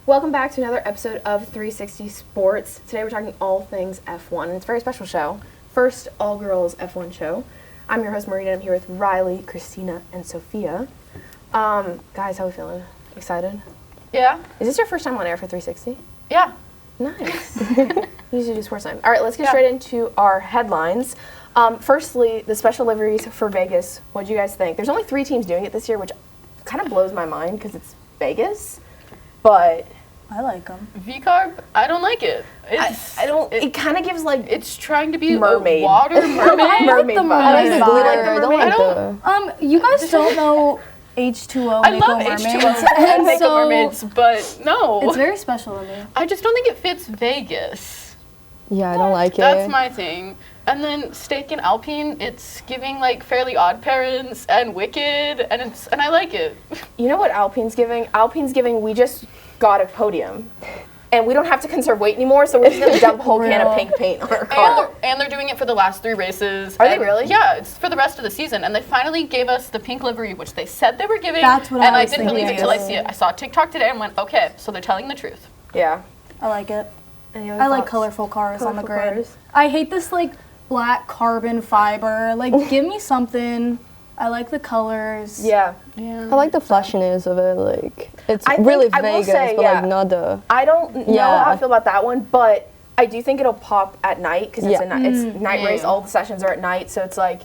Welcome back to another episode of 360 Sports. Today we're talking all things F1, and it's a very special show. First all-girls F1 show. I'm your host, Marina, and I'm here with Riley, Christina, and Sofia. Guys, how are we feeling? Excited? Yeah. Is this your first time on air for 360? Yeah. Nice. Usually do sports time. All right, let's get straight into our headlines. Firstly, the special liveries for Vegas. What do you guys think? There's only 3 teams doing it this year, which kind of blows my mind because it's Vegas, but I like them. V-carb, I don't like it. I don't. It kind of gives like It's trying to be mermaid. a water mermaid. mermaid the vibe. mermaid Do you vibe. like the mermaid? I don't. You guys don't know H2O I Mako love mermaids. H2O and and Mako so mermaids, but no. it's very special to me. I just don't think it fits Vegas. Yeah, I don't like it. That's my thing. And then Steak and Alpine, it's giving like Fairly Odd Parents and Wicked, and I like it. You know what Alpine's giving? Alpine's giving, we just got a podium. And we don't have to conserve weight anymore, so we're just going to dump a whole can of pink paint on our car. And they're doing it for the last 3 races. Are they really? Yeah, it's for the rest of the season. And they finally gave us the pink livery, which they said they were giving. That's what and I I was didn't believe it thinking. until I see it. I saw TikTok today and went, okay, so they're telling the truth. Yeah. I like it. Any other I like thoughts? colorful cars on the Colorful grid. cars. I hate this like black carbon fiber. Like, give me something. I like the colors. Yeah. Yeah. I like the flashiness of it. Like it's I think- really I will Vegas, say, but yeah. like not the. I don't know Yeah. how I feel about that one, but I do think it'll pop at night because it's Yeah. it's night race. Yeah. All the sessions are at night, so it's like,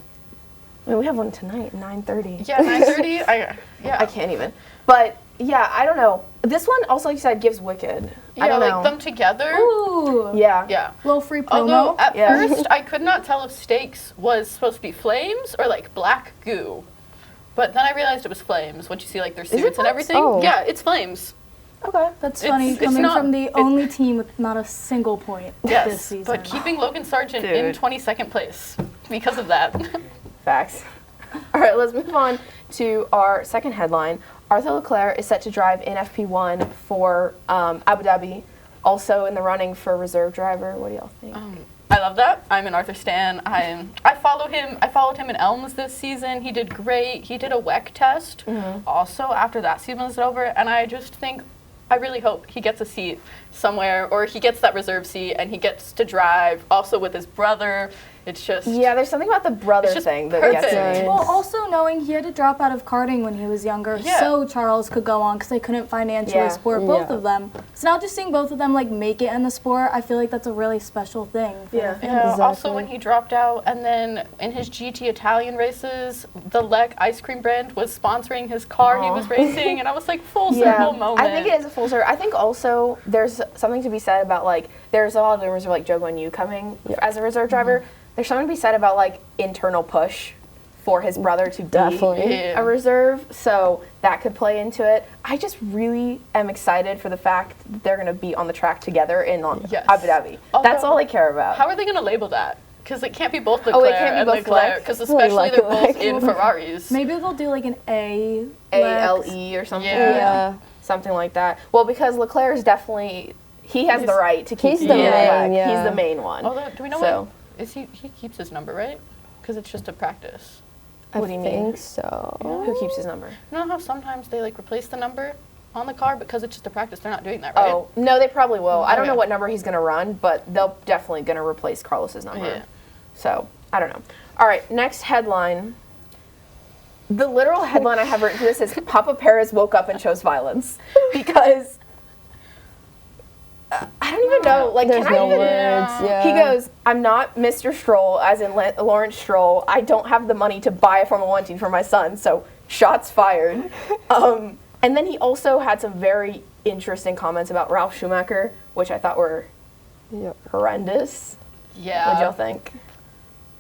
I mean, we have one tonight, 9:30. Yeah, 9:30. I can't even. But yeah, I don't know. This one also, like you said, gives Wicked. Yeah, I don't like know. them together. Ooh. Yeah. Yeah. Little free promo. Although at Yeah. first I could not tell if Steaks was supposed to be flames or like black goo. But then I realized it was flames once you see like their it suits and flames? everything. Oh. Yeah, it's flames. Okay. That's It's- funny it's coming not- from the only team with not a single point this Yes, season. but keeping Logan Sargent in Dude. 22nd place because of that. Facts. All right, let's move on to our second headline. Arthur Leclerc is set to drive in FP1 for Abu Dhabi, also in the running for reserve driver. What do y'all think? I love that. I'm an Arthur stan. I follow him. I followed him in Elms this season. He did great. He did a WEC test also after that season was over, and I just think I really hope he gets a seat somewhere, or he gets that reserve seat and he gets to drive also with his brother. It's just Yeah, there's something about the brother It's just thing that perfect. gets me. Well, also knowing he had to drop out of karting when he was younger, Yeah. so Charles could go on because they couldn't financially Yeah. support both Yeah. of them. So now just seeing both of them like make it in the sport, I feel like that's a really special thing. For Yeah. the fans. Yeah, also Exactly. when he dropped out, and then in his GT Italian races, the Lec ice cream brand was sponsoring his car he was racing, and I was like, full circle moment. I think it is a full circle. I think also there's something to be said about like there's a lot of rumors of like Joe Guan Yu coming as a reserve driver. There's something to be said about like internal push for his brother to be Definitely. Yeah. a reserve, so that could play into it. I just really am excited for the fact that they're going to be on the track together in Yes. Abu Dhabi. That's Although- all I care about. How are they going to label that? Because it can't be both Oh, Leclerc it can't be and both Leclerc, Leclerc. because Really especially like they're both Leclerc. in Ferraris. Maybe they'll do like an A. ALE or something. Yeah. Something like that. Well, because Leclerc is definitely he has the right to keep He's the being main, back. yeah. He's the main one. Although, do we know So- what? Is he keeps his number, right? Because it's just a practice. What do you I mean? think so. Who keeps his number? You know how sometimes they like replace the number on the car because it's just a practice? They're not doing that, right? Oh, no, they probably will. I don't know Okay. what number he's going to run, but they'll definitely going to replace Carlos's number. Yeah. So, I don't know. All right, next headline. The literal headline I have written for this is Papa Perez woke up and chose violence. Because I don't even know. Like, There's can no I even... words. Yeah. He goes, I'm not Mr. Stroll, as in Lawrence Stroll. I don't have the money to buy a Formula One team for my son, so shots fired. And then he also had some very interesting comments about Ralph Schumacher, which I thought were Yep. horrendous. Yeah. What y'all think?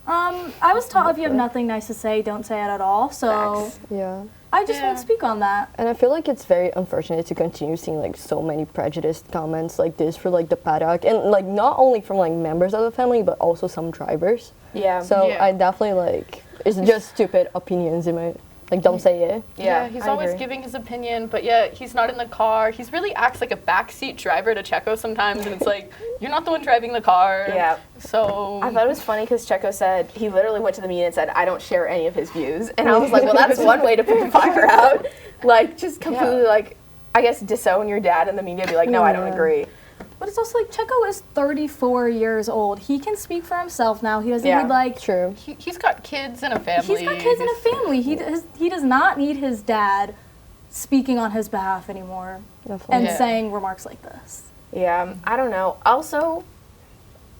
I was taught if you have nothing nice to say, don't say it at all. So Facts. Yeah. I just Yeah. won't speak on that. And I feel like it's very unfortunate to continue seeing like so many prejudiced comments like this for like the paddock, and like not only from like members of the family but also some drivers. Yeah. So Yeah. I definitely like it's just stupid opinions in my like don't say it. Yeah, he's I always agree. giving his opinion, but yet he's not in the car. He's really acts like a backseat driver to Checo sometimes, and it's like, you're not the one driving the car. Yeah. So I thought it was funny because Checo said, he literally went to the meeting and said, I don't share any of his views. And I was like, well, that's one way to put the fire out. Like, just completely, Yeah. like, I guess, disown your dad in the media, be like, no, I don't agree. But it's also like Checo is 34 years old. He can speak for himself now. He doesn't Yeah. need like. True. He's got kids and a family. He's got kids and a family. He does not need his dad speaking on his behalf anymore Definitely. and Yeah. saying remarks like this. Yeah, I don't know. Also,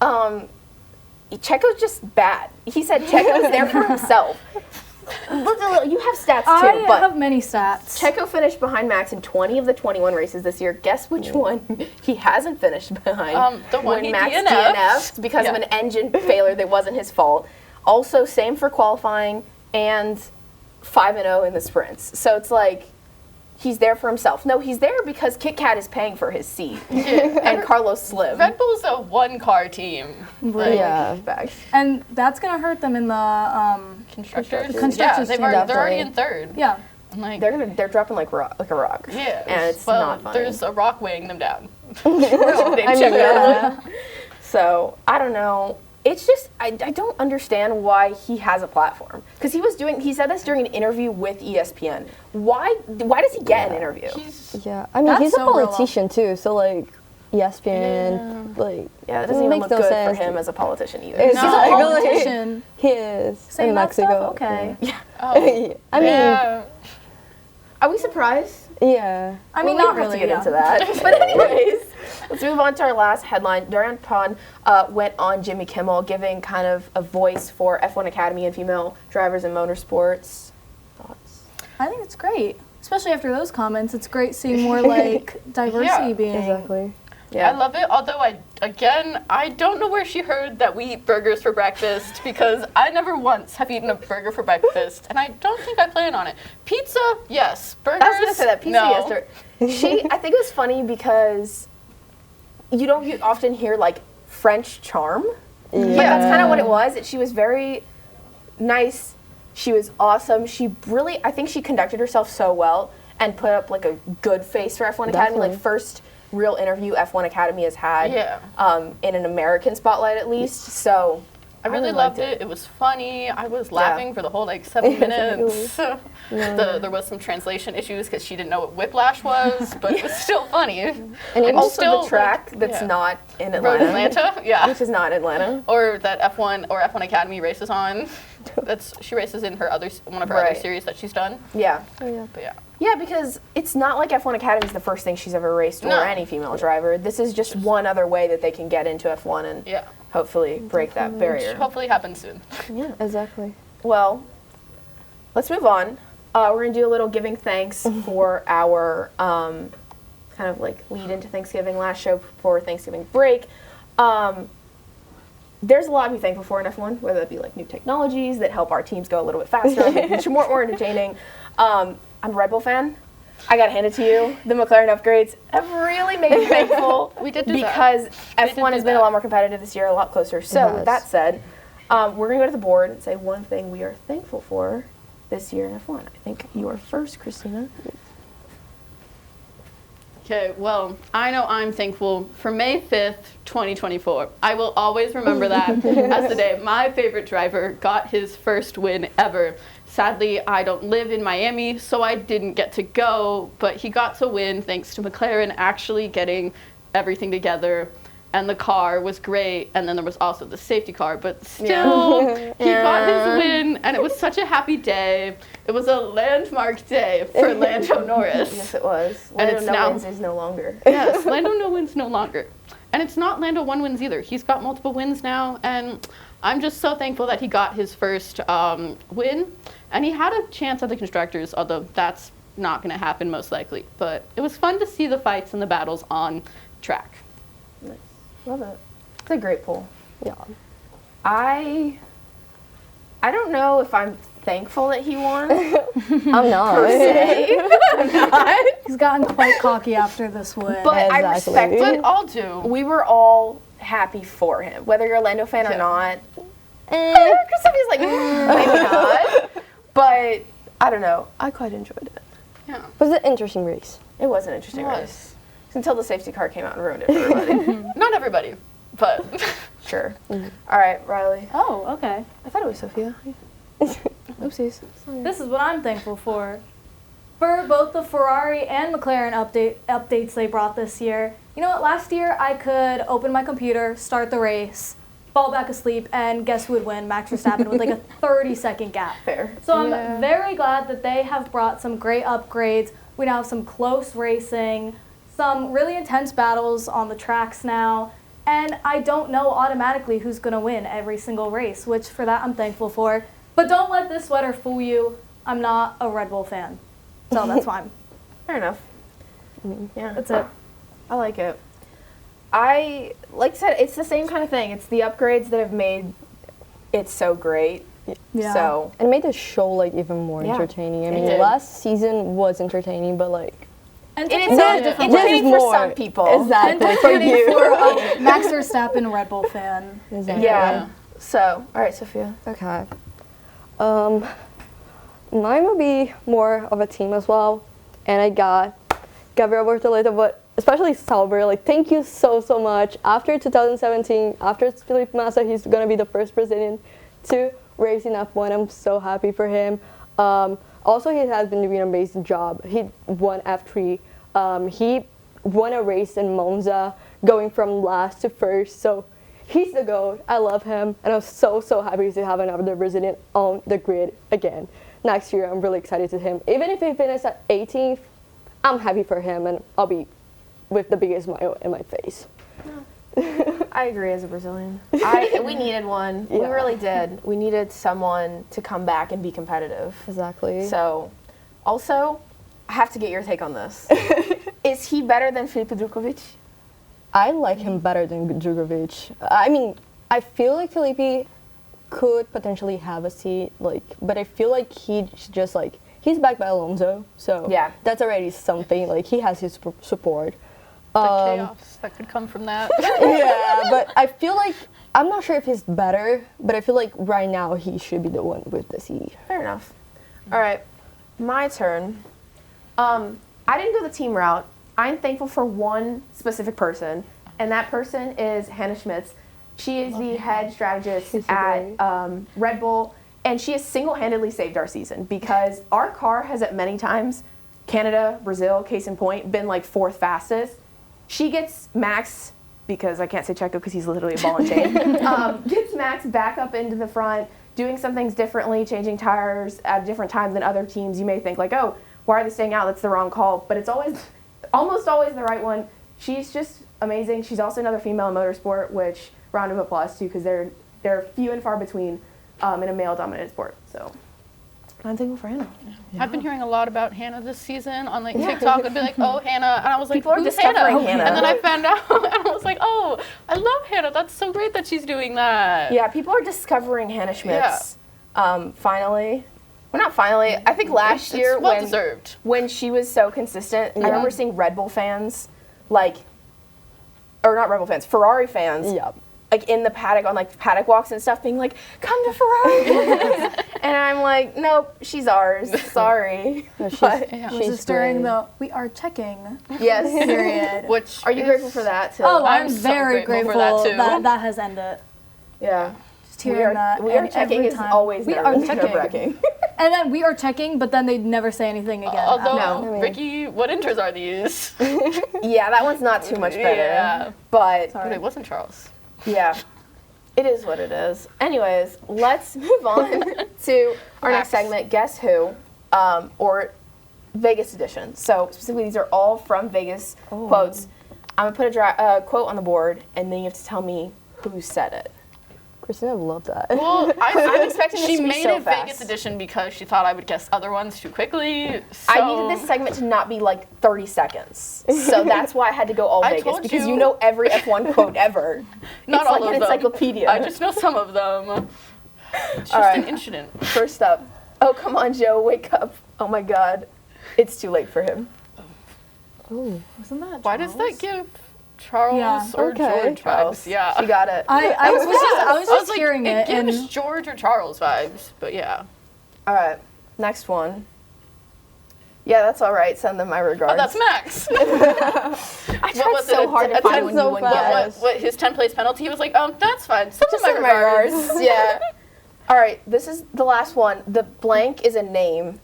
Checo's just bad. He said Checo's there for himself. Look, you have stats too, I but have many stats. Checo finished behind Max in 20 of the 21 races this year. Guess which one he hasn't finished behind? The one when he Max DNF'd. DNF'd because of an engine failure that wasn't his fault. Also, same for qualifying and 5-0 in the sprints. So it's like he's there for himself. No, he's there because Kit Kat is paying for his seat and Carlos Slim. Red Bull's a one-car team. Right. Yeah. Back. And that's gonna hurt them in the Constructors. Constructors yeah, team. they're already Definitely. in third. yeah. I'm like, They're dropping like a rock. yeah. and it's well, not funny. there's a rock weighing them down. I mean, yeah. So I don't know. It's just I don't understand why he has a platform because he said this during an interview with ESPN. Why does he get an interview? Yeah. I mean, That's he's a so real. politician too, so like ESPN, like Yeah, that doesn't even makes look no good sense. for him as a politician either. It's He's a not really- politician. He is Saying in that Mexico. stuff? Okay. Oh, I mean, yeah. Are we surprised? yeah. I mean, Well, not we don't really. have to get yeah. into that. But anyways, let's move on to our last headline. Durian Pon went on Jimmy Kimmel, giving kind of a voice for F1 Academy and female drivers in motorsports. Thoughts? I think it's great, especially after those comments. It's great seeing more like diversity Yeah. being. Exactly. Yeah. I love it, although I don't know where she heard that we eat burgers for breakfast because I never once have eaten a burger for breakfast, and I don't think I plan on it. Pizza, yes. Burgers, I was gonna say that pizza no. yesterday. I think it was funny because you don't often hear like French charm, but that's kind of what it was. She was very nice. She was awesome. I think she conducted herself so well and put up like a good face for F1 Academy. Definitely. Like first real interview F1 Academy has had in an American spotlight at least. So I really loved it. It was funny. I was laughing for the whole like 7 minutes. There was some translation issues because she didn't know what whiplash was, but it was still funny. And also still, the track like, that's yeah. not in Road Atlanta, Atlanta, yeah. which is not Atlanta. Or that F1 or F1 Academy races on. She races in one of her other Right. series that she's done. Yeah. But yeah. Yeah, because it's not like F1 Academy is the first thing she's ever raced or No. any female driver. This is just one other way that they can get into F1 and Yeah. hopefully break that Which barrier. hopefully happens soon. Exactly. Well, let's move on. We're going to do a little giving thanks for our kind of like lead into Thanksgiving, last show before Thanksgiving break. There's a lot to be thankful for in F1, whether that be like new technologies that help our teams go a little bit faster, make it more entertaining. I'm a Red Bull fan. I gotta hand it to you. The McLaren upgrades have really made me thankful. We did do that. because F1 do has been that. a lot more competitive this year, a lot closer. So with has. that said, we're gonna go to the board and say one thing we are thankful for this year in F1. I think you are first, Christina. Okay, well, I know I'm thankful for May 5th, 2024. I will always remember that as the day my favorite driver got his first win ever. Sadly, I don't live in Miami, so I didn't get to go, but he got to win thanks to McLaren actually getting everything together. And the car was great, and then there was also the safety car, but still, he got his win, and it was such a happy day. It was a landmark day for Lando Norris. Yes, it was. And Lando it's No now- Wins is no longer. Yes, Lando no wins no longer. And it's not Lando one wins either. He's got multiple wins now, and I'm just so thankful that he got his first win. And he had a chance at the Constructors, although that's not going to happen most likely. But it was fun to see the fights and the battles on track. Nice. Love it. It's a great poll. Yeah. I don't know if I'm thankful that he won. I'm not. I'm not. He's gotten quite cocky after this win. But I Exactly. respect But it. I'll do. We were all happy for him, whether you're a Lando fan or Yeah. not. Christopher's like, maybe not. But I don't know. I quite enjoyed it. Yeah. It was an interesting race. It was an interesting It was. race. Until the safety car came out and ruined it for everybody. Not everybody, but Sure. All right, Riley. oh, okay. I thought it was Sofia. Oopsies. This is what I'm thankful for. for both the Ferrari and McLaren updates they brought this year. You know what? Last year I could open my computer, start the race, fall back asleep, and guess who would win? Max Verstappen with like a 30-second gap. Fair. So I'm very glad that they have brought some great upgrades. We now have some close racing, some really intense battles on the tracks now, and I don't know automatically who's going to win every single race, which for that I'm thankful for. But don't let this sweater fool you. I'm not a Red Bull fan, so that's fine. Fair enough. Yeah. That's it. I like it. Like I said, it's the same kind of thing. It's the upgrades that have made it so great. Yeah. So, And made the show like even more Yeah, entertaining. I it mean, did. last season was entertaining, but like And it is to- so This entertaining is for more- some people. Exactly for entertaining you. for a Max Verstappen Red Bull fan. Exactly. Yeah. So, all right, Sofia. Okay. Mine would be more of a team as well, and I got Gabriella, but especially Sauber. Like, thank you so much. After 2017, after Felipe Massa, he's gonna be the first Brazilian to race in F1. I'm so happy for him. Also, he has been doing an amazing job. He won F3. He won a race in Monza, going from last to first. So he's the GOAT. I love him, and I'm so happy to have another Brazilian on the grid again. Next year, I'm really excited to him. Even if he finishes at 18th, I'm happy for him, and I'll be with the biggest smile in my face. I agree as a Brazilian. We needed one. We Yeah. really did. We needed someone to come back and be competitive. Exactly. So, also, I have to get your take on this. Is he better than Filipe Drukovic? I like him better than Djokovic. I mean, I feel like Felipe could potentially have a seat, like, but I feel like he's just like, he's backed by Alonso, so Yeah. that's already something. Like, he has his support. The chaos that could come from that. Yeah, but I feel like, I'm not sure if he's better, but I feel like right now he should be the one with the seat. Fair enough. All right, my turn. I didn't go the team route. I'm thankful for one specific person, and that person is Hannah Schmitz. She is the head strategist She's so at great. Red Bull, and she has single-handedly saved our season because our car has at many times, Canada, Brazil, case in point, been like fourth fastest. She gets Max, because I can't say Checo because he's literally a ball and chain, gets Max back up into the front, doing some things differently, changing tires at a different time than other teams. You may think like, oh, why are they staying out? That's the wrong call. But it's almost always the right one. She's just amazing. She's also another female in motorsport, which round of applause to, because they're few and far between in a male-dominated sport. So I'm thankful for Hannah. I've been hearing a lot about Hannah this season on like TikTok. I'd be like, oh, Hannah. And I was like, People are who's discovering Hannah? Hannah. And then I found out and I was like, oh, I love Hannah. That's so great that she's doing that. Yeah, people are discovering Hannah Schmitz. Finally. Well, not finally. I think last year It's well deserved. when she was so consistent, I remember seeing Red Bull fans, or not Red Bull fans, Ferrari fans, Yeah. like in the paddock on like paddock walks and stuff, being like, "Come to Ferrari," please." And I'm like, "Nope, she's ours. Sorry." No, she's, But- Was she's this during great. the "we are checking" Yes. period? Which Are you is- grateful for that too? Oh, I'm I'm so very grateful grateful, for that, too. that has ended. yeah. Just hearing that. We are and checking every is time- always we are checking. nerve-wracking. And then we are checking, but then they'd never say anything again. Although, No. Ricky, what inters are these? Yeah, that one's not too much better. Yeah. But But it wasn't Charles. yeah, it is what it is. Anyways, let's move on to our next segment, Guess Who, or Vegas edition. So specifically, these are all from Vegas quotes. I'm going to put a quote on the board, and then you have to tell me who said it. Christina loved that. Well, I'm expecting this she to be made so it fast. Vegas edition because she thought I would guess other ones too quickly. So I needed this segment to not be like 30 seconds. So that's why I had to go all I Vegas, told because you. you know every F1 quote ever. Not it's all like of an them. encyclopedia. I just know some of them. It's just All right. an incident. First up, oh, come on, Joe, wake up. Oh my God. It's too late for him. Wasn't that? Why does that give Charles Yeah. or Okay. George vibes? Yeah. She got it. I was just like, hearing it it, gives and George or Charles vibes, but yeah. All right, next one. Yeah, that's all right. Send them my regards. Oh, that's Max. I tried was so it, hard a to find 10 one you wouldn't fast. guess. what his 10 place penalty? He was like, that's fine. Send Just them send my regards. yeah. All right, this is the last one. The blank is a name,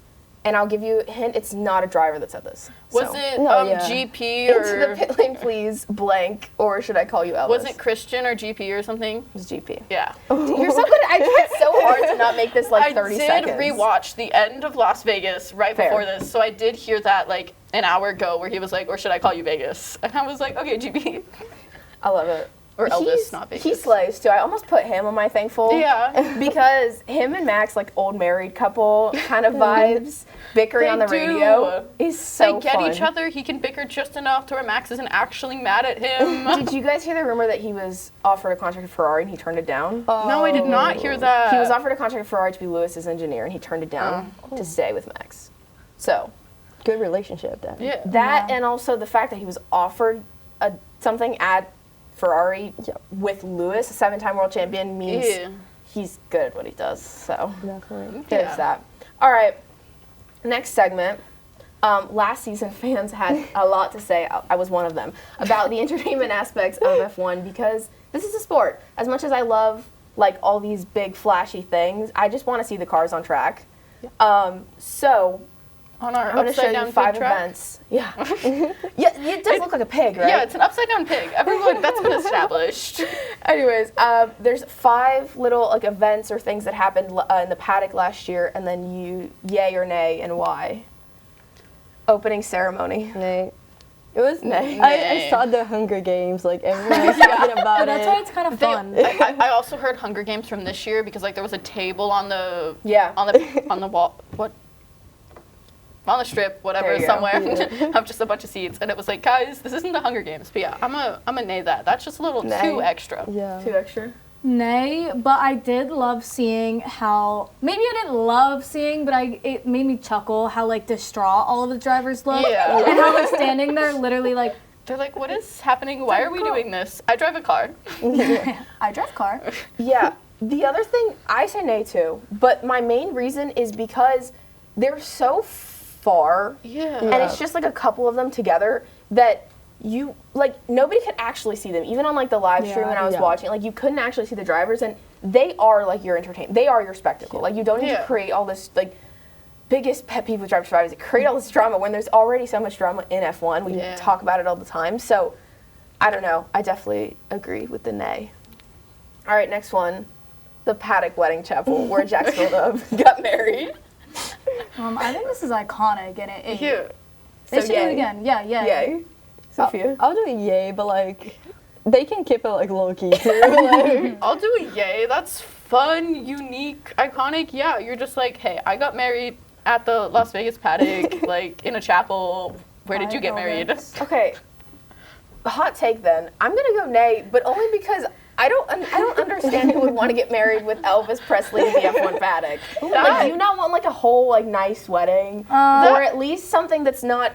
And I'll give you a hint, it's not a driver that said this. Was So. it GP or... Into the pit lane, please, blank, or should I call you Elvis? Was it Christian or GP or something? It was GP. Yeah. You're so good. I tried so hard to not make this like 30 seconds. I did rewatch the end of Las Vegas right Fair. before this, so I did hear that like an hour ago where he was like, or should I call you Vegas? And I was like, okay, GP. I love it. Or Elvis, not Vegas. He slays too. I almost put him on my thankful. Yeah. Because him and Max, like old married couple kind of vibes, bickering They on the do. radio. He's so They get fun. each other. He can bicker just enough to where Max isn't actually mad at him. Did you guys hear the rumor that he was offered a contract at Ferrari and he turned it down? No, I did not hear that. He was offered a contract at Ferrari to be Lewis's engineer and he turned it down to stay with Max. So Good relationship then. Yeah. that and also the fact that he was offered something at Ferrari Yep. with Lewis, a 7-time world champion, means Yeah. he's good at what he does. So Definitely. there's Yeah. that. All right, next segment. Last season, fans had a lot to say. I was one of them about the entertainment aspects of F1 because this is a sport. As much as I love like all these big flashy things, I just want to see the cars on track. So On our I'm going to show upside you down 5 pig track. events. Yeah, yeah, it does look like a pig, right? Yeah, it's an upside down pig. Everyone, that's been established. Anyways, there's 5 little like events or things that happened in the paddock last year, and then you yay or nay and why. Opening ceremony. Nay. It was Nay. I saw the Hunger Games, like everyone was talking about But that's why it. it's kind of They- fun. I also heard Hunger Games from this year because like there was a table on the Yeah. on the wall on the strip, whatever, There you go. somewhere, of just a bunch of seats, and it was like, guys, this isn't the Hunger Games. But yeah, I'm a nay that. That's just a little Nay. too extra. Yeah. 2 extra. Nay, but I did love seeing how, maybe I didn't love seeing, but it made me chuckle how like distraught all of the drivers looked. Yeah. And how they're standing there literally like, They're like, what is happening? Why are we doing this? I drive a car. I drive car. Yeah. The other thing, I say nay to, but my main reason is because they're so far, Yeah. and it's just like a couple of them together that you, like, nobody could actually see them. Even on, like, the live stream Yeah. when I was Yeah. watching, like, you couldn't actually see the drivers, and they are, like, your entertainment. They are your spectacle. Like, you don't need Yeah. to create all this, like, biggest pet peeve with driver survivors, create all this drama when there's already so much drama in F1. We Yeah. talk about it all the time. So, I don't know. I definitely agree with the nay. All right, next one. The Paddock Wedding Chapel, where Jacksonville got married. I think this is iconic and it. Yeah. They So should do it yay. again. Yeah, yeah. Yay. Sophia? I'll do a yay, but like they can keep it like low key too. Like, I'll do a yay. That's fun, unique, iconic. Yeah, you're just like, hey, I got married at the Las Vegas paddock, like in a chapel. Where did you get married? Okay. Hot take then. I'm gonna go nay, but only because I don't understand who would want to get married with Elvis Presley in the F1 paddock. Like, do you not want like a whole like nice wedding, or at least something that's not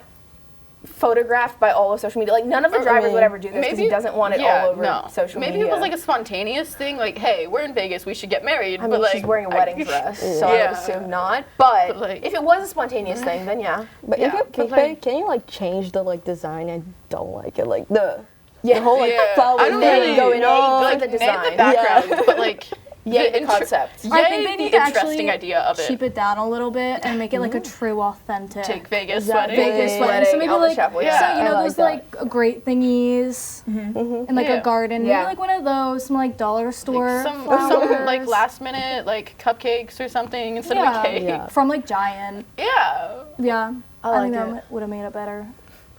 photographed by all of social media? Like none of the drivers would ever do this because he doesn't want it all over social Maybe media. it was like a spontaneous thing, like, hey, we're in Vegas, we should get married. I mean, but like, she's wearing a wedding dress, so I Yeah. would assume not. But like- if it was a spontaneous thing, then yeah. but Yeah, if you but, keep like- it, can you like change the like design? I don't like it. Like the Yeah. whole like Yeah. flower I don't thing really going know, on. like, the Name design. the background, but like, Yeah, the inter- concept. I Yay, think they the need to interesting actually idea of it. cheap it down a little bit and make it like a true, authentic Take Vegas Exactly. wedding. Vegas wedding. Wedding, So maybe Elvis like, Chapel, yeah. so, you I know, like those that. like great thingies and like Yeah. a garden. Yeah. Maybe like one of those, some like dollar store Some flowers. like last minute like cupcakes or something instead Yeah. of a cake. Yeah. from like Giant. Yeah. Yeah, I I think like that would have made it better.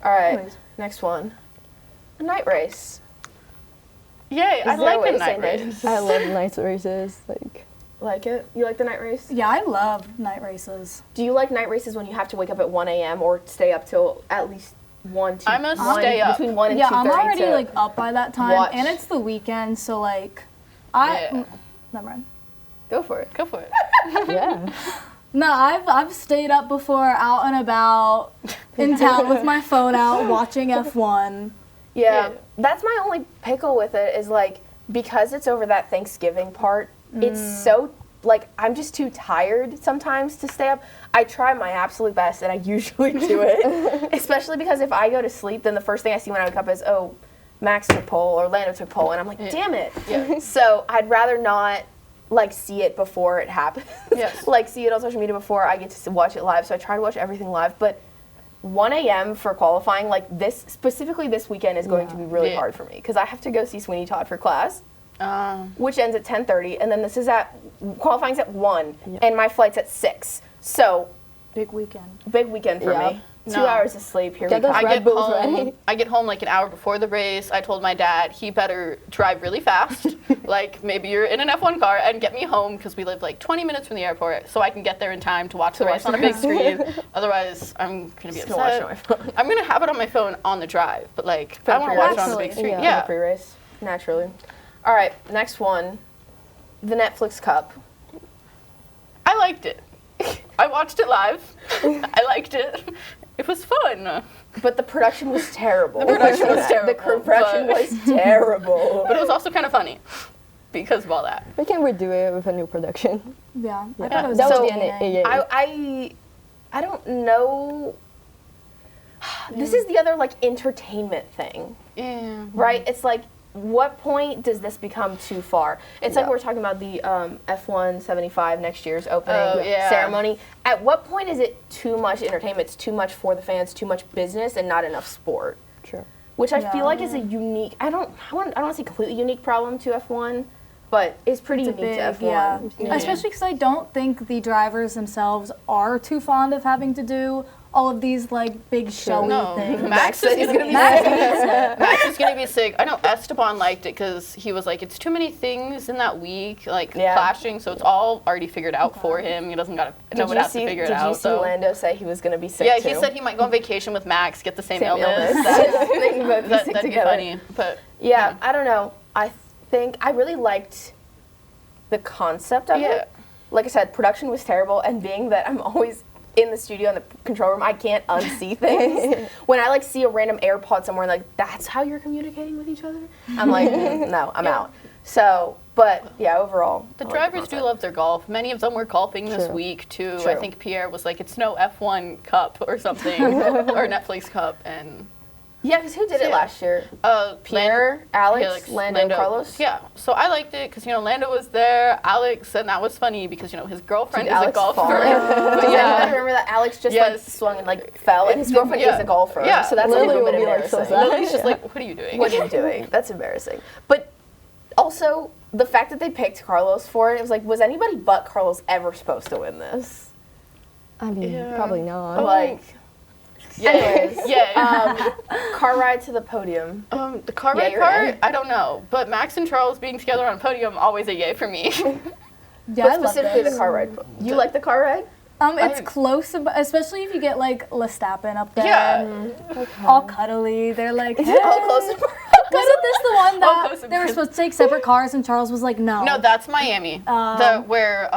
All right, Anyways. next one. A night race. Yay, I there a like way a to say night nay? race. I love night races. Like it? You like the night race? Yeah, I love night races. Do you like night races when you have to wake up at 1 a.m. or stay up till at least 1, 2, I'm a 1, stay up. between 1 and Yeah, 2:30 I'm already to like up by that time, watch. and it's the weekend, so like, Yeah. never mind. go for it. Go for it. Yeah. No, I've stayed up before, out and about, in town with my phone out, watching F1. Yeah, Yeah. that's my only pickle with it is like because it's over that Thanksgiving part, it's so like I'm just too tired sometimes to stay up. I try my absolute best and I usually do it, especially because if I go to sleep, then the first thing I see when I wake up is, oh, Max took pole or Lando took pole, and I'm like, damn it. Yeah. So I'd rather not like see it before it happens. Yes. Like see it on social media before I get to watch it live. So I try to watch everything live. But 1 a.m. for qualifying, like specifically this weekend is going to be really hard for me because I have to go see Sweeney Todd for class, which ends at 10:30, and then this is qualifying's at 1, and my flight's at 6. So Big weekend. big weekend for me. 2 hours of sleep. Here we Get go. those Red Bulls ready. I get home like an hour before the race. I told my dad he better drive really fast, like maybe you're in an F1 car, and get me home because we live like 20 minutes from the airport, so I can get there in time to watch the race on a big screen. Otherwise, I'm gonna be upset. Watch it on my phone. I'm gonna have it on my phone on the drive, but like I want to watch it on the big screen. The pre-race, naturally. All right, next one, the Netflix Cup. I liked it. I watched it live. I liked it. It was fun. But the production was terrible. The production was terrible. The production was terrible. But it was also kind of funny because of all that. We can redo it with a new production. Yeah, I thought it was That would be entertaining. an AA. I don't know. This is the other like entertainment thing, Yeah. right? It's like, what point does this become too far? It's like we're talking about the F1 75 next year's opening ceremony. At what point is it too much entertainment? It's too much for the fans, too much business, and not enough sport. Sure. Which I feel like is a unique. I don't want to say completely unique problem to F1, but it's pretty It's unique to F1. yeah. Especially because I don't think the drivers themselves are too fond of having to do all of these like big showy things. Max is gonna be sick. Max is gonna be sick. I know Esteban liked it because he was like, it's too many things in that week, like clashing, so it's all already figured out for him. He doesn't gotta no one has to figure it out. Did you see Lando say he was gonna be sick too? Yeah, he said he might go on vacation with Max, get the same illness. They can both be sick That'd be together. funny. But yeah, I don't know. I think I really liked the concept of it. Like I said, production was terrible, and being that I'm always in the studio in the control room, I can't unsee things. When I like see a random AirPod somewhere, and like, that's how you're communicating with each other? I'm like, no, I'm out. So, but yeah, overall. the drivers do love their golf. Many of them were golfing this week too. I think Pierre was like, it's no F1 Cup or something, or Netflix Cup, and yeah, because who did it last year? Pierre, Alex, Lando, Carlos? Yeah, so I liked it because, Lando was there, Alex, and that was funny because, his girlfriend is a golfer. Does anyone remember that Alex just like swung and like fell, and his girlfriend is a golfer? Yeah. So that's a little bit embarrassing. Lily's just like, what are you doing? What are you doing? That's embarrassing. But also, the fact that they picked Carlos for it was like, was anybody but Carlos ever supposed to win this? I mean, probably not. Like, anyways, car ride to the podium. The car ride part, I don't know. But Max and Charles being together on a podium, always a yay for me. Yeah, I But love specifically this. the car ride. You like the car ride? It's close, especially if you get like Verstappen up there. Yeah. All cuddly. They're like, hey. All close. Wasn't this the one close that and they were close. supposed to take separate cars and Charles was like, no? No, that's Miami. Where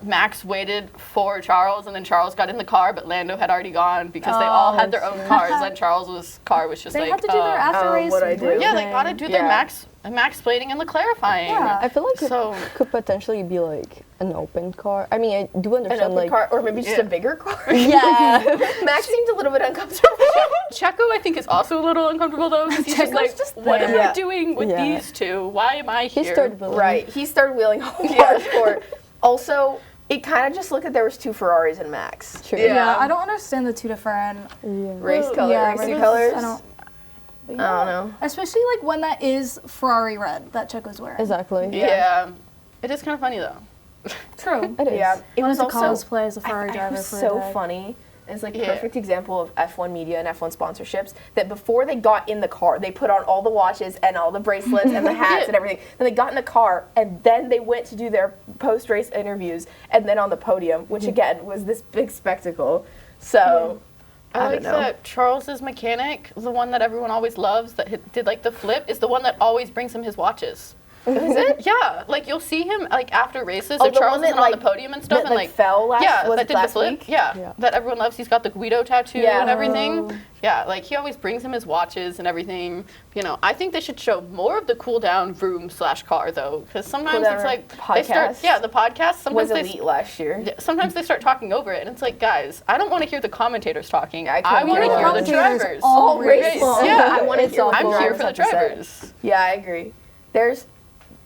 Max waited for Charles and then Charles got in the car, but Lando had already gone because they all had their own cars and Charles's car was just They like. had to do their after race. what I do. Yeah, they gotta do their Max plating and the clarifying. Yeah. I feel like it could potentially be like an open car. I mean, I do An understand open like car, or maybe just a bigger car. yeah. Max seemed a little bit uncomfortable. Checo, I think, is also a little uncomfortable though. 'Cause he's just like, what am I doing with these two? Why am I here? He started wheeling. Right, he started wheeling hardcore. Also, it kind of just looked like there was two Ferraris and Max. True. Yeah, I don't understand the two different Race colors. I don't I don't know. Especially like when that is Ferrari red that Checo's wearing. Exactly. Yeah. It is kind of funny though. True. It is. Yeah, it was to also cosplay as a Ferrari it driver was for a so day. funny. It's like perfect example of F1 media and F1 sponsorships that before they got in the car, they put on all the watches and all the bracelets and the hats and everything. Then they got in the car and then they went to do their post-race interviews and then on the podium, which again was this big spectacle. So I like that Charles's mechanic, the one that everyone always loves, that did like the flip, is the one that always brings him his watches. Is it? Yeah, like you'll see him like after races, Oh, if the Charles one that, isn't on the like, podium and stuff, that, and like, like fell last- was that it did the last flip, week? yeah, that everyone loves. He's got the Guido tattoo and everything. Yeah, like he always brings him his watches and everything. I think they should show more of the cool down room / car though, because sometimes it's like they start. Yeah, the podcast sometimes was elite last year. Sometimes they start talking over it, and it's like, guys, I don't want to hear the commentators talking. I I want to couldn't hear the hear drivers. all race long. Yeah, I want to hear what I'm here drivers for the have to say. drivers. Yeah, I agree. There's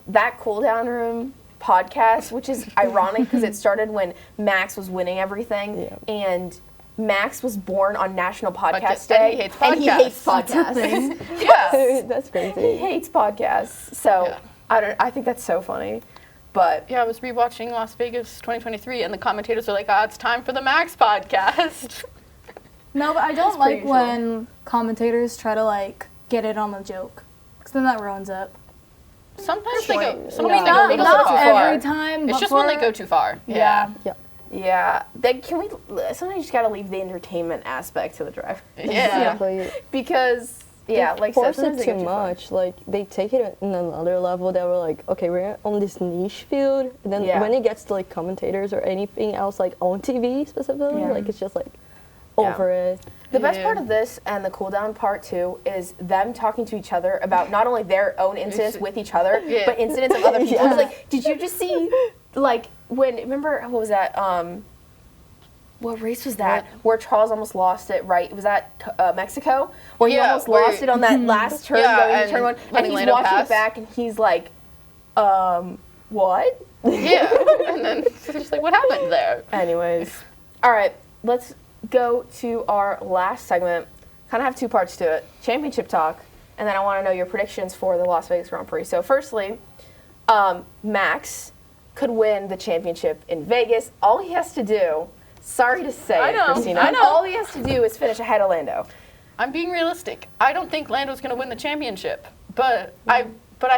that cool down room podcast, which is ironic because it started when Max was winning everything, Yeah. and Max was born on National Podcast And Day, he hates and he hates podcasts. podcasts. Yeah. That's He crazy. hates podcasts. So Yeah. I think that's so funny. But Yeah, I was rewatching Las Vegas 2023, and the commentators are like, it's time for the Max podcast. No, but I don't That's like pretty when commentators try to like get it on the joke, because then that ruins it. Sometimes Good they point. go. Sometimes they go a Not, little not too far. every time. It's but just when they for- go too far. Yeah. yeah, sometimes you just gotta leave the entertainment aspect to the driver. Yeah. Exactly. Because like I said, Force sometimes it they too go too far. much. Like they take it in another level that we're like, okay, we're on this niche field. And then Yeah. when it gets to like commentators or anything else, like on TV specifically, Yeah. like it's just like Yeah. over it. The best Yeah. part of this and the cool down part too is them talking to each other about not only their own incidents with each other, Yeah. but incidents of other people. Yeah. It's like, did you just see, like, remember, what was that, what race was that? Where Charles almost lost it, right? Was that Mexico? Where he Yeah, almost where- lost it on that last turn Yeah, going into and turn one. And letting he's Lando watching pass. it back and he's like, what? Yeah. And then it's just like, what happened there? Anyways, all right, let's go to our last segment. Kind of have two parts to it: championship talk, and then I want to know your predictions for the Las Vegas Grand Prix. So, firstly, Max could win the championship in Vegas. All he has to do, sorry to say, I know, Christina, I know. all he has to do is finish ahead of Lando. I'm being realistic. I don't think Lando's going to win the championship, but I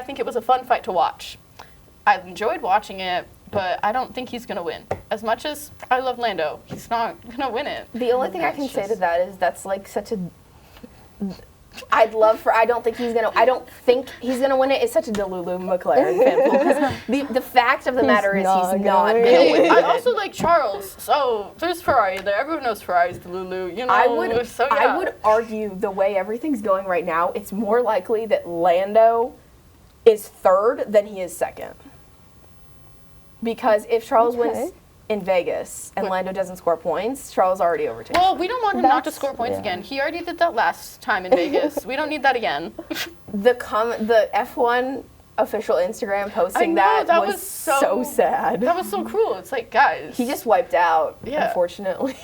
think it was a fun fight to watch. I enjoyed watching it, but I don't think he's going to win. As much as I love Lando, he's not going to win it. The only thing I can That's say to just- that is that's like such a. I don't think he's gonna win it. It's such a Delulu McLaren fan. The fact of the matter is not he's gonna not win gonna it. win I it. also like Charles, so there's Ferrari there. Everyone knows Ferrari's the Lulu, you know. I would So, yeah. I would argue the way everything's going right now, it's more likely that Lando is third than he is second. Because if Charles wins Okay. in Vegas and But- Lando doesn't score points, Charles already overtakes. Well, we don't want him not to That's- score points yeah. again. He already did that last time in Vegas. We don't need that again. The F1 official Instagram posting know, that, that was was so so- sad. That was so cruel. It's like, guys. He just wiped out, Yeah. unfortunately.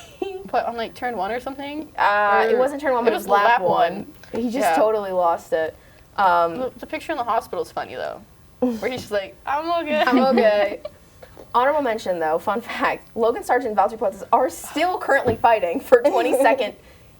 put on like turn 1 or something. It wasn't turn one, but it was lap one. He just Yeah. totally lost it. The picture in the hospital is funny though, where he's just like, I'm okay. I'm okay. Honorable mention though, fun fact, Logan Sargent and Valtteri Bottas are still currently fighting for 22nd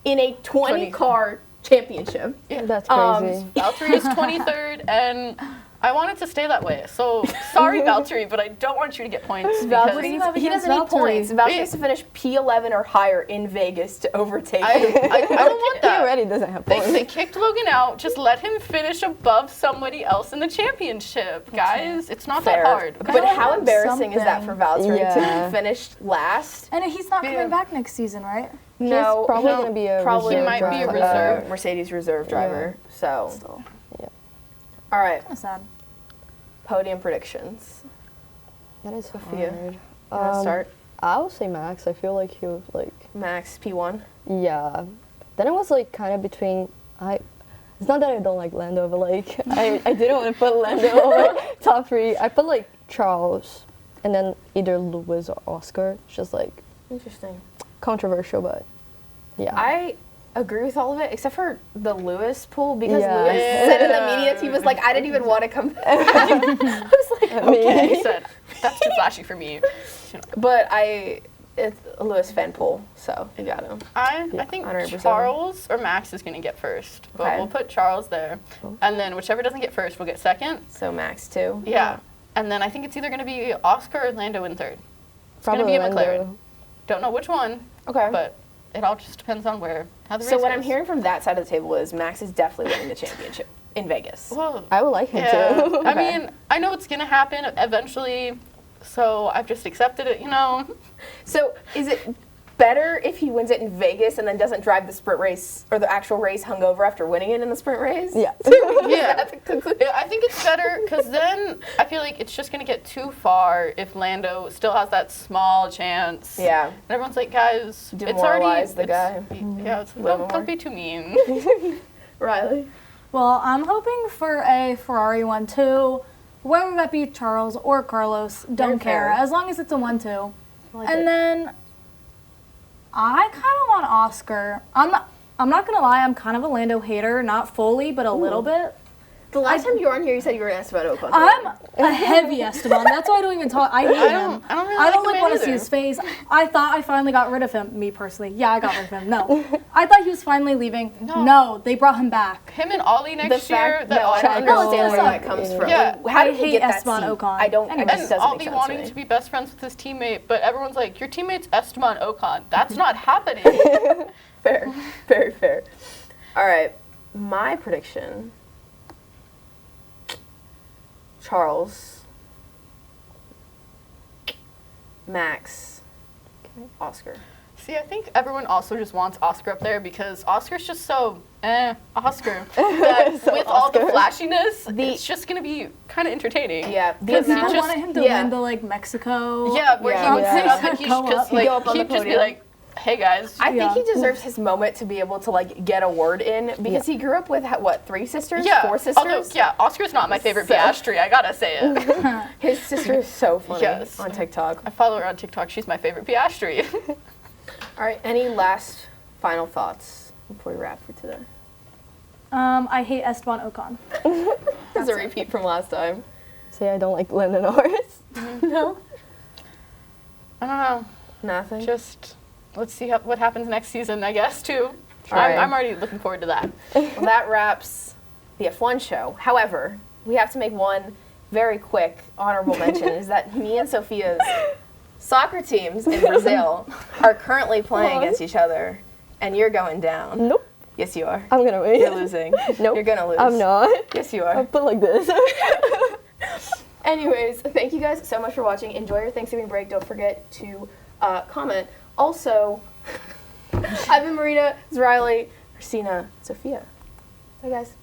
in a 20-car championship. That's crazy. Valtteri is 23rd, and I want it to stay that way. So sorry, Valtteri, but I don't want you to get points. Valtteri Because have he against doesn't need Valtteri? points. Valtteri has to finish P11 or higher in Vegas to overtake him. I don't want He that. already doesn't have They points. kicked Logan out. Just let him finish above somebody else in the championship, guys. It's not Fair. that hard. But I how want embarrassing is that for Valtteri Yeah. to finish last? And he's not Yeah. coming back next season, right? No, probably no, gonna be a probably reserve He might be a driver. reserve. Mercedes reserve driver. So, Still, all right, kind of sad. podium predictions. That is Sofia, hard. You want to start? I would say Max. I feel like he was like, Max P1. yeah. Then it was like kind of between. It's not that I don't like Lando, but like I didn't want to put Lando over top 3. I put like Charles, and then either Lewis or Oscar. It's just like Interesting. controversial, but yeah. I agree with all of it except for the Lewis pool because Yeah. Lewis said in the media he was like, I didn't even want to come back. I was like, okay. He said, that's too flashy for me. But it's a Lewis fan pool, so you got him. I think 100%. Charles or Max is going to get first. But Okay. we'll put Charles there. And then whichever doesn't get first, we'll get second. So Max too. Yeah. And then I think it's either going to be Oscar or Lando in third. It's going to Probably be a McLaren. Lando. Don't know which one, Okay. but it all just depends on how the race So what goes. I'm hearing from that side of the table is Max is definitely winning the championship in Vegas. Well, I would like him yeah. to. I mean, I know it's going to happen eventually, so I've just accepted it, you know. So is it better if he wins it in Vegas and then doesn't drive the sprint race or the actual race hungover after winning it in the sprint race? Yeah. Yeah. That's the conclusion. Yeah, I think it's better because then I feel like it's just going to get too far if Lando still has that small chance. Yeah. And everyone's like, guys, it's already. Demoralize the guy. Yeah, it's, Little more. don't be too mean. Riley. Well, I'm hoping for a Ferrari one too. whether that be Charles or Carlos, don't care. fair. As long as it's a 1-2. like And it. then I kind of want Oscar. I'm not gonna lie, I'm kind of a Lando hater, not fully, but a little bit. The last time you were on here, you said you were an Esteban Ocon. I'm a heavy Esteban. That's why I don't even talk. I hate him. I don't really I don't like like him want to see either. his face. I thought I finally got rid of him. Me personally, yeah, I got rid of him. No, I thought he was finally leaving. No, they brought him back. Him and Ollie the next year. fact, that no, I don't No, it's understand where gonna that suck. comes from. Yeah. Like, how I did he hate get that Esteban seat? Ocon. I don't. Anyways. It just and doesn't Ollie make sense wanting to me. to be best friends with his teammate, but everyone's like, your teammate's Esteban Ocon. That's not happening. Fair, very fair. All right, my prediction. Charles, Max, Oscar. See, I think everyone also just wants Oscar up there because Oscar's just so Oscar. That So with all the Oscar. flashiness, it's just gonna be kind of entertaining. Yeah, Because the people amount- wanted him to yeah. win the like Mexico. Yeah, where Yeah. he would sit Yeah. up and he'd Go just up. He'd go up on he'd the just be podium. like, "Hey guys." I think Yeah. he deserves his moment to be able to like get a word in because he grew up with what, 3 sisters, yeah, 4 sisters. although Oscar's not my favorite So- Piastri. I gotta say it. His sister is so funny Yes. on TikTok. I follow her on TikTok. She's my favorite Piastri. All right, any last final thoughts before we wrap for today? I hate Esteban Ocon. That's a repeat from last time. Say I don't like Lando Norris. No, I don't know. nothing. Just let's see what happens next season, I guess, too. Right. I'm already looking forward to that. Well, that wraps the F1 show. However, we have to make one very quick honorable mention is that me and Sofia's soccer teams in Brazil are currently playing against each other, and you're going down. Nope. Yes, you are. I'm gonna win. You're losing. Nope. You're gonna lose. I'm not. Yes, you I'll are. put like this. Anyways, thank you guys so much for watching. Enjoy your Thanksgiving break. Don't forget to comment. Also, I've been Marina, this is Riley, Christina, Sofia. Bye, guys.